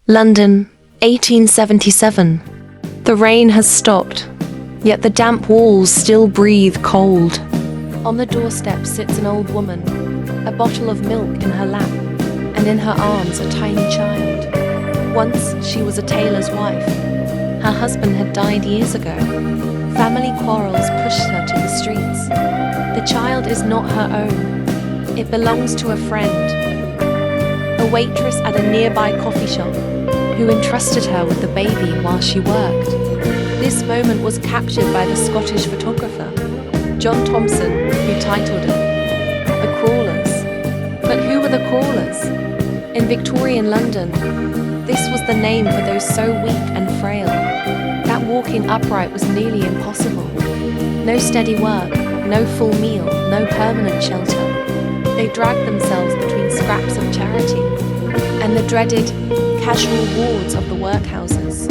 London, 1877. The rain has stopped, yet the damp walls still breathe cold. On the doorstep sits an old woman, a bottle of milk in her lap, and in her arms a tiny child. Once she was a tailor's wife. Her husband had died years ago. Family quarrels pushed her to the streets. The child is not her own. It belongs to a friend, a waitress at a nearby coffee shop, who entrusted her with the baby while she worked. This moment was captured by the Scottish photographer, John Thomson, who titled it, "The Crawlers." But who were the crawlers? In Victorian London, this was the name for those so weak and frail that walking upright was nearly impossible. No steady work, no full meal, no permanent shelter. They dragged themselves between scraps of charity and the dreaded casual wards of the workhouses,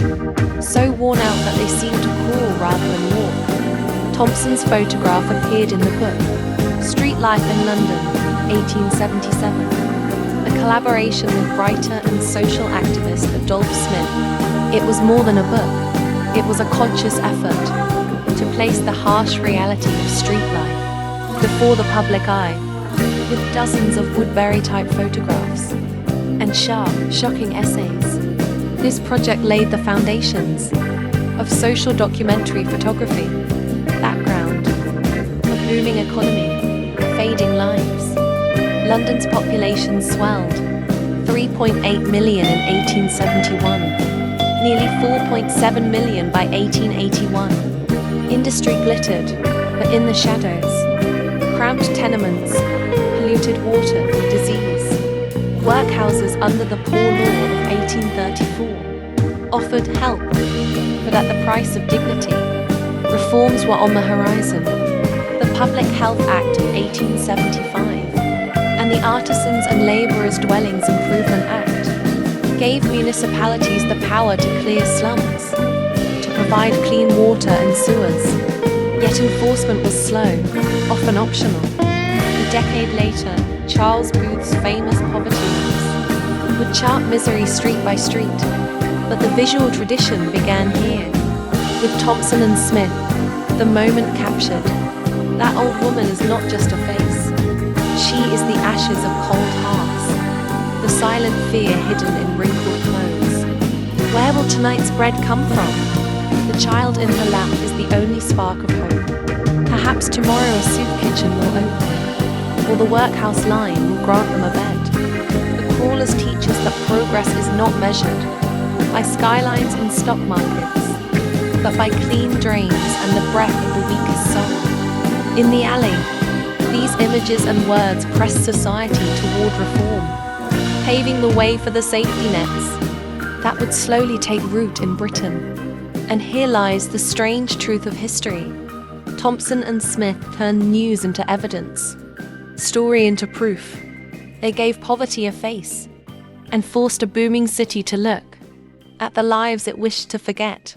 so worn out that they seemed to crawl rather than walk. Thomson's photograph appeared in the book, Street Life in London, 1877, a collaboration with writer and social activist Adolphe Smith. It was more than a book, it was a conscious effort to place the harsh reality of street life before the public eye, with dozens of Woodbury-type photographs and sharp, shocking essays. This project laid the foundations of social documentary photography, background, a booming economy, fading lives. London's population swelled, 3.8 million in 1871, nearly 4.7 million by 1881. Industry glittered, but in the shadows. Cramped tenements, polluted water, disease. Workhouses under the Poor Law of 1834 offered help, but at the price of dignity. Reforms were on the horizon. The Public Health Act of 1875 and the Artisans and Labourers Dwellings Improvement Act gave municipalities the power to clear slums, to provide clean water and sewers. Yet enforcement was slow, often optional. A decade later, Charles Booth's famous poverty maps would chart misery street by street, but the visual tradition began here, with Thomson and Smith, the moment captured. That old woman is not just a face, she is the ashes of cold hearts, the silent fear hidden in wrinkled clothes. Where will tonight's bread come from? The child in her lap is the only spark of hope. Perhaps tomorrow a soup kitchen will open, or the workhouse line will grant them a bed. The crawlers teach us that progress is not measured by skylines and stock markets, but by clean drains and the breath of the weakest soul. In the alley, these images and words press society toward reform, paving the way for the safety nets that would slowly take root in Britain. And here lies the strange truth of history. Thomson and Smith turned news into evidence, story into proof. They gave poverty a face and forced a booming city to look at the lives it wished to forget.